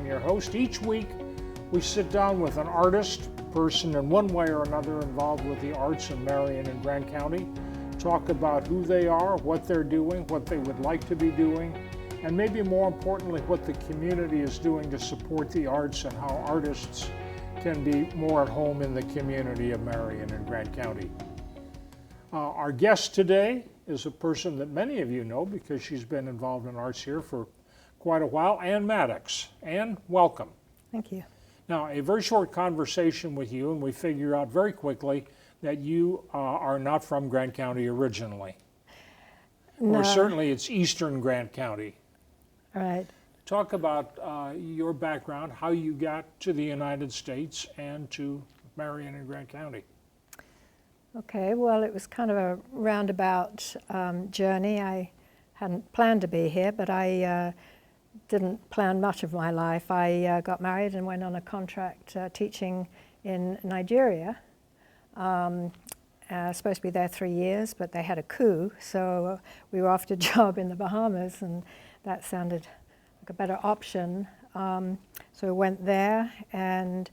I'm your host. Each week, we sit down with an artist, person in one way or another involved with the arts in Marion and Grant County, talk about who they are, what they're doing, what they would like to be doing, and maybe more importantly, what the community is doing to support the arts and how artists can be more at home in the community of Marion and Grant County. Our guest today is a person that many of you know because she's been involved in arts here for quite a while, Anne Maddox. Anne, welcome. Thank you. Now, a very short conversation with you, and we figure out very quickly that you are not from Grant County originally. No. Or certainly it's Eastern Grant County. Right. Talk about your background, how you got to the United States and to Marion and Grant County. Okay, well, it was kind of a roundabout journey. I hadn't planned to be here, but I didn't plan much of my life. I got married and went on a contract teaching in Nigeria. Supposed to be there 3 years, but they had a coup, so we were offered a job in the Bahamas, and that sounded like a better option. So we went there, and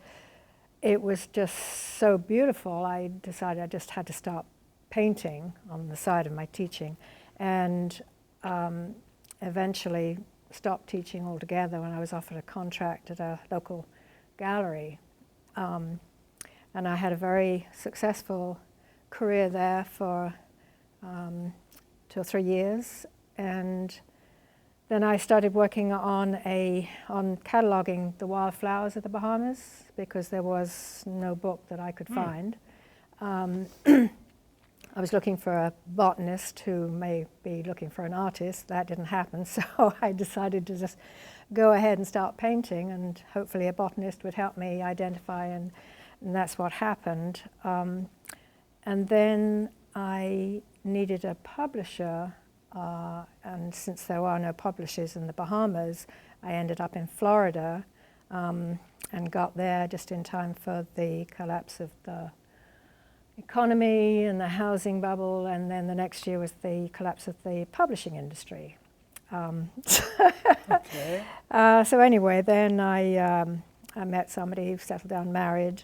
it was just so beautiful. I decided I just had to start painting on the side of my teaching, and eventually stopped teaching altogether when I was offered a contract at a local gallery. And I had a very successful career there for 2 or 3 years, and then I started working on cataloging the wildflowers of the Bahamas because there was no book that I could find. I was looking for a botanist who may be looking for an artist. That didn't happen, so I decided to just go ahead and start painting, and hopefully a botanist would help me identify, and that's what happened. And then I needed a publisher, and since there are no publishers in the Bahamas, I ended up in Florida and got there just in time for the collapse of the economy and the housing bubble, and then the next year was the collapse of the publishing industry. Okay. So anyway, then I met somebody who settled down married,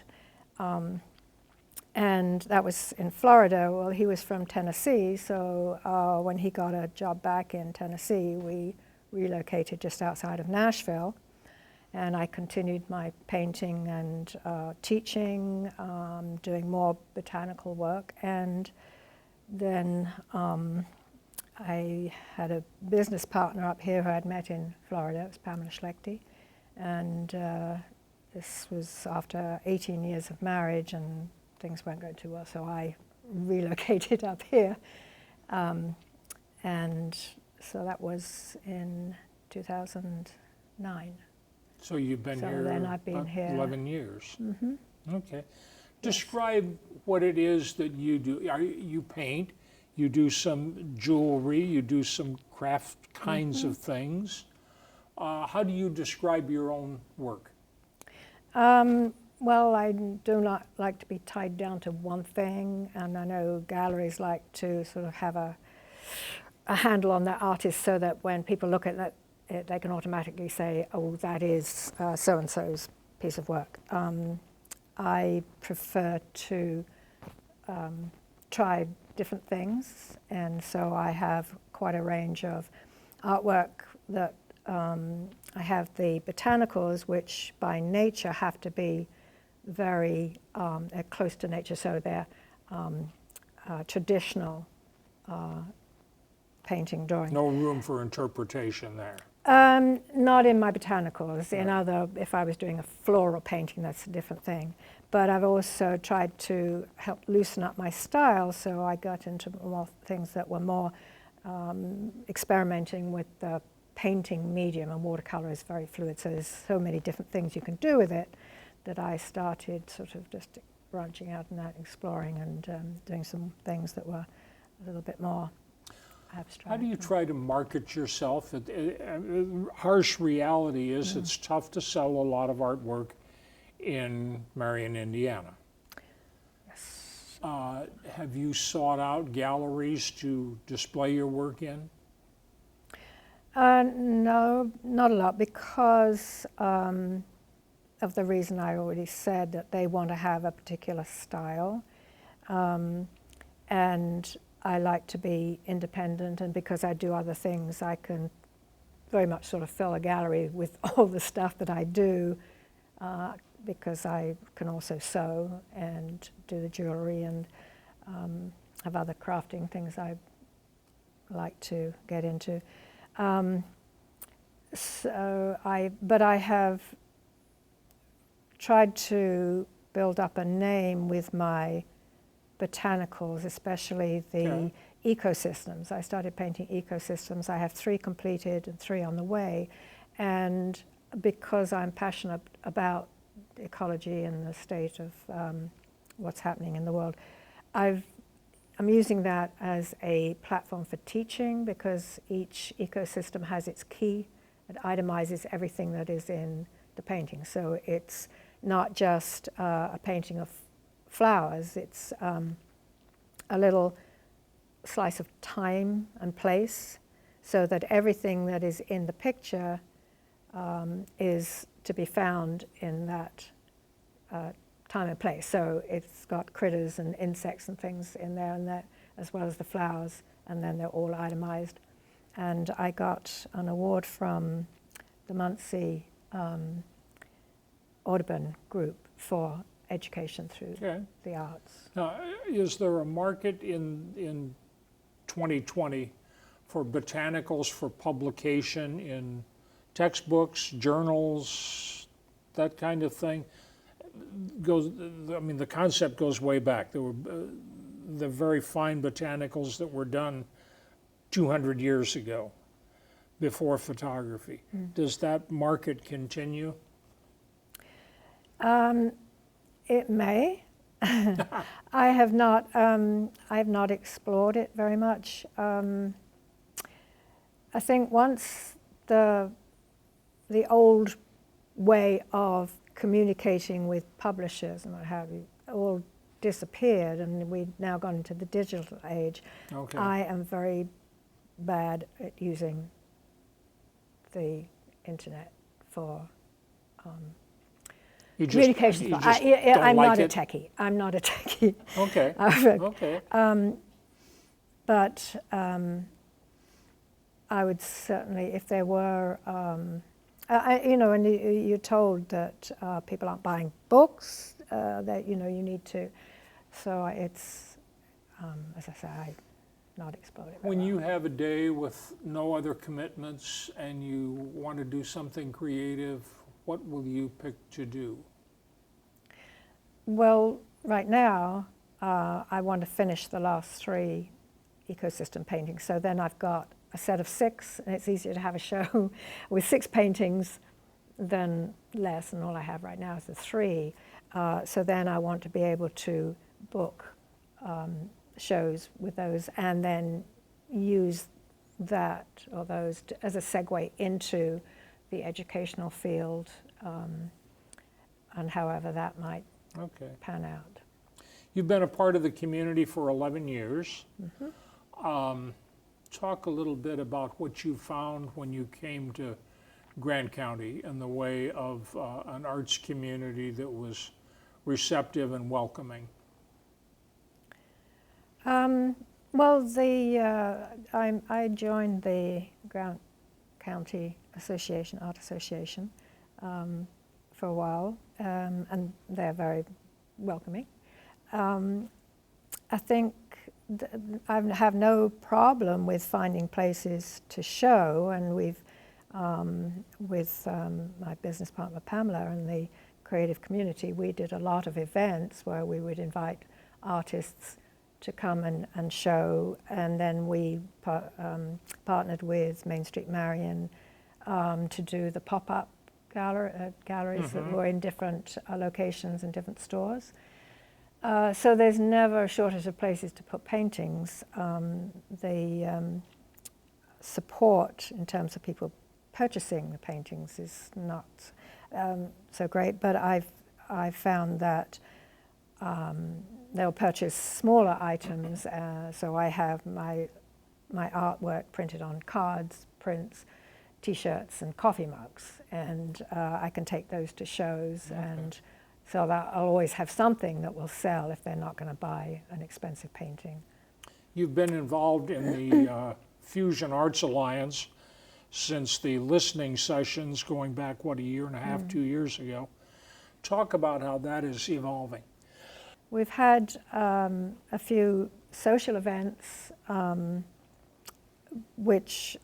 and that was in Florida. Well, he was from Tennessee, so when he got a job back in Tennessee, we relocated just outside of Nashville, and I continued my painting and teaching, doing more botanical work, and then I had a business partner up here who I'd met in Florida. It was Pamela Schlechte, and this was after 18 years of marriage, and things weren't going too well, so I relocated up here. And so that was in 2009. So you've been So here then I've been here 11 years. Mm-hmm. Okay. Describe what it is that you do. You paint, you do some jewelry, you do some craft kinds of things. How do you describe your own work? Well, I do not like to be tied down to one thing, and I know galleries like to sort of have a handle on their artist so that when people look at that, they can automatically say, oh, that is so-and-so's piece of work. I prefer to try different things, and so I have quite a range of artwork that I have the botanicals, which by nature have to be very close to nature, so they're traditional painting, drawing. No room for interpretation there. Not in my botanicals. In other, if I was doing a floral painting, that's a different thing. But I've also tried to help loosen up my style, so I got into more things that were more experimenting with the painting medium, and watercolor is very fluid, so there's so many different things you can do with it that I started sort of just branching out and exploring and doing some things that were a little bit more abstract. How do you try to market yourself? Harsh reality is it's tough to sell a lot of artwork in Marion, Indiana. Yes. Have you sought out galleries to display your work in? No, not a lot, because of the reason I already said, that they want to have a particular style. And I like to be independent, and because I do other things, I can very much sort of fill a gallery with all the stuff that I do, because I can also sew and do the jewelry and have other crafting things I like to get into. But I have tried to build up a name with my botanicals, especially the ecosystems. I started painting ecosystems. I have 3 completed and 3 on the way. And because I'm passionate about ecology and the state of what's happening in the world, I'm using that as a platform for teaching, because each ecosystem has its key. It itemizes everything that is in the painting. So it's not just a painting of flowers, it's a little slice of time and place, so that everything that is in the picture is to be found in that time and place. So it's got critters and insects and things in there, and that, as well as the flowers, and then they're all itemized. And I got an award from the Muncie Audubon group for education through the arts. Now, is there a market in 2020 for botanicals for publication in textbooks, journals, that kind of thing? The concept goes way back. There were the very fine botanicals that were done 200 years ago, before photography. Does that market continue? It may. I have not explored it very much. I think once the old way of communicating with publishers and what have you all disappeared, and we've now gone into the digital age, I am very bad at using the internet for communications. I'm not a techie. I'm not a techie. Okay. But I would certainly, if there were, and you're told that people aren't buying books, that you need to. So it's, as I say, I've not explored it. When you have a day with no other commitments and you want to do something creative, what will you pick to do? Well, right now, I want to finish the last 3 ecosystem paintings. So then I've got a set of 6, and it's easier to have a show with 6 paintings than less, and all I have right now is the 3. So then I want to be able to book shows with those, and then use that or those as a segue into the educational field, and however that might pan out. You've been a part of the community for 11 years. Talk a little bit about what you found when you came to Grant County in the way of an arts community that was receptive and welcoming. Well, I joined the Grant County Association, Art Association, for a while, and they're very welcoming. I think I have no problem with finding places to show, and we've, with my business partner Pamela and the creative community, we did a lot of events where we would invite artists to come and show, and then we partnered with Main Street Marion to do the pop-up galleries that were in different locations and different stores. So there's never a shortage of places to put paintings. The support in terms of people purchasing the paintings is not so great, but I've found that they'll purchase smaller items. So I have my artwork printed on cards, prints, T-shirts and coffee mugs, and I can take those to shows, and so that I'll always have something that will sell if they're not going to buy an expensive painting. You've been involved in the Fusion Arts Alliance since the listening sessions going back, what, a year and a half, 2 years ago. Talk about how that is evolving. We've had a few social events, which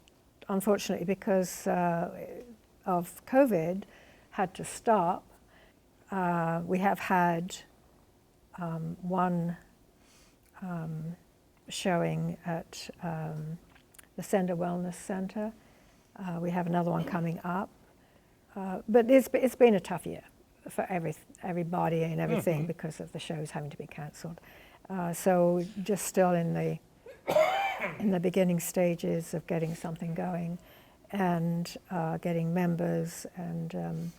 unfortunately, because of COVID, had to stop. We have had one showing at the Sender Wellness Center. We have another one coming up. But it's been a tough year for everybody and everything because of the shows having to be cancelled. So just still in the beginning stages of getting something going and getting members. And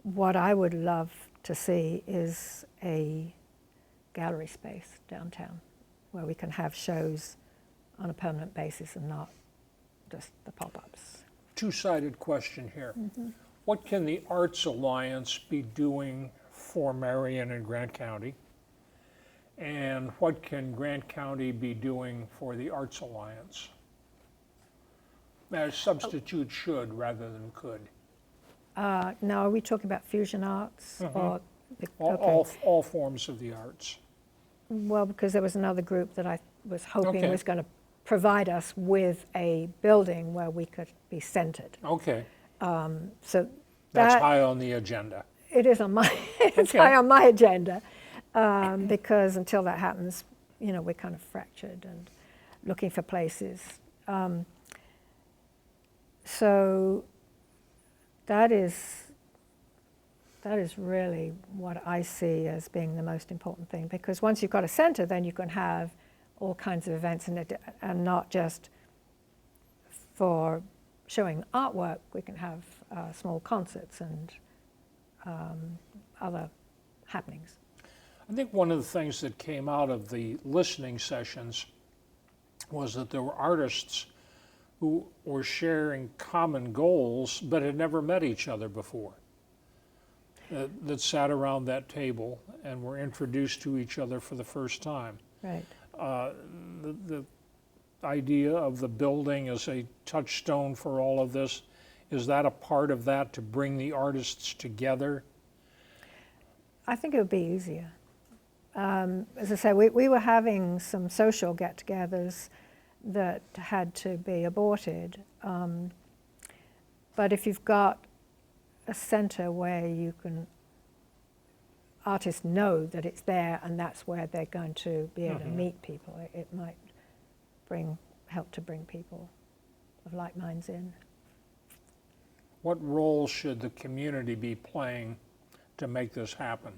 what I would love to see is a gallery space downtown where we can have shows on a permanent basis and not just the pop-ups. Two-sided question here. What can the Arts Alliance be doing for Marion and Grant County? And what can Grant County be doing for the Arts Alliance? Substitute should rather than could. Now, are we talking about fusion arts? Or All forms of the arts. Well, because there was another group that I was hoping was going to provide us with a building where we could be centered. Okay. So that's high on the agenda. It is on my it's high on my agenda because until that happens, we're kind of fractured and looking for places. So that is really what I see as being the most important thing, because once you've got a center, then you can have all kinds of events and not just for showing artwork. We can have small concerts and other happenings. I think one of the things that came out of the listening sessions was that there were artists who were sharing common goals but had never met each other before, that sat around that table and were introduced to each other for the first time. Right. The idea of the building as a touchstone for all of this, is that a part of that, to bring the artists together? I think it would be easier. As I say, we were having some social get-togethers that had to be aborted. But if you've got a center where you can, artists know that it's there and that's where they're going to be able to meet people, it might help to bring people of like minds in. What role should the community be playing to make this happen?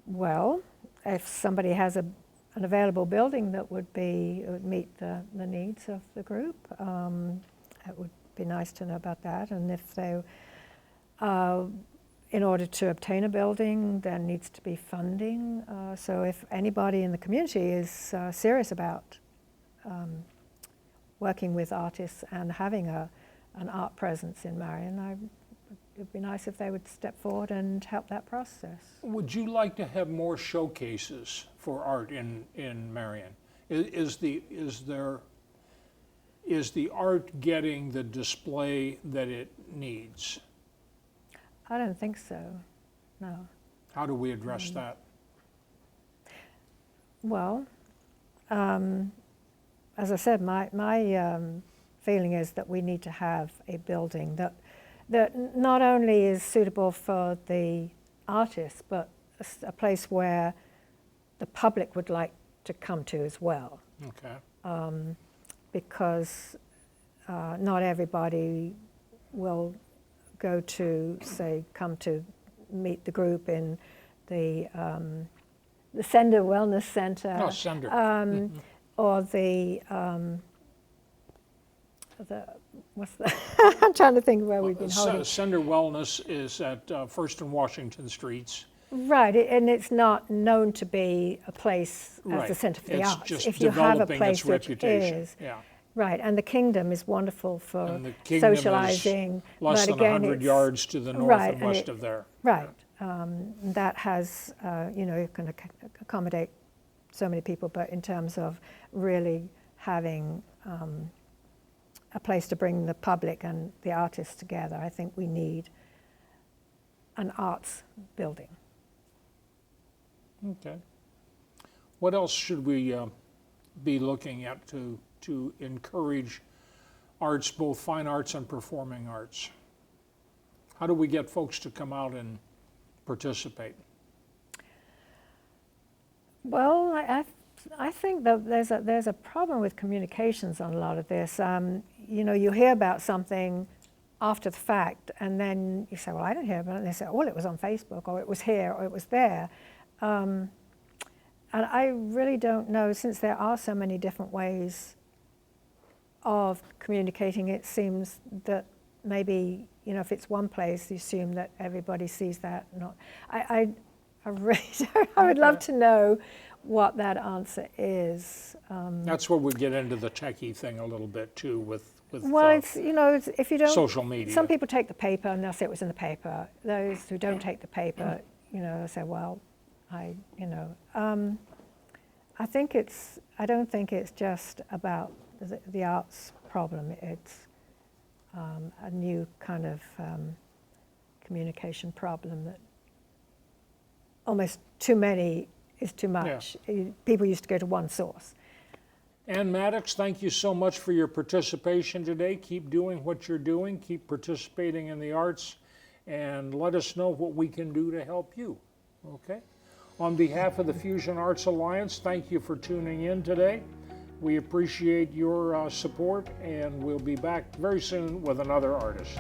Well, if somebody has an available building that would meet the needs of the group, it would be nice to know about that. And if they, in order to obtain a building, there needs to be funding. So if anybody in the community is serious about working with artists and having an art presence in Marion, it would be nice if they would step forward and help that process. Would you like to have more showcases for art in Marion? Is the art getting the display that it needs? I don't think so, no. How do we address that? Well, as I said, my feeling is that we need to have a building that not only is suitable for the artists, but a place where the public would like to come to as well. Okay. Because not everybody will go to, say, come to meet the group in the Sender Wellness Center. No, Sender. Or the what's the I'm trying to think where we've been holding. Sender Wellness is at First and Washington Streets. Right, and it's not known to be a place as the Center for the Arts. Just if you have a developing place its reputation. Is, yeah. Right, and the kingdom is wonderful for And the kingdom socializing. is less than again, 100 it's- yards to the north right, and and west of there. Right. That has, it can accommodate so many people, but in terms of really having a place to bring the public and the artists together, I think we need an arts building. Okay. What else should we be looking at to encourage arts, both fine arts and performing arts? How do we get folks to come out and participate? Well, I think that there's a problem with communications on a lot of this. You hear about something after the fact, and then you say, well, I didn't hear about it. And they say, well, it was on Facebook, or it was here, or it was there. And I really don't know, since there are so many different ways of communicating, it seems that maybe, if it's one place, you assume that everybody sees that. I really don't. I would love to know what that answer is. That's where we get into the techie thing a little bit too with Well, if you don't, social media. Some people take the paper and they'll say it was in the paper. Those who don't take the paper, they'll say, well, I don't think it's just about the arts problem. It's a new kind of communication problem that almost too many is too much. Yeah. People used to go to one source. Anne Maddox, thank you so much for your participation today. Keep doing what you're doing. Keep participating in the arts, and let us know what we can do to help you. Okay? On behalf of the Fusion Arts Alliance, thank you for tuning in today. We appreciate your support, and we'll be back very soon with another artist.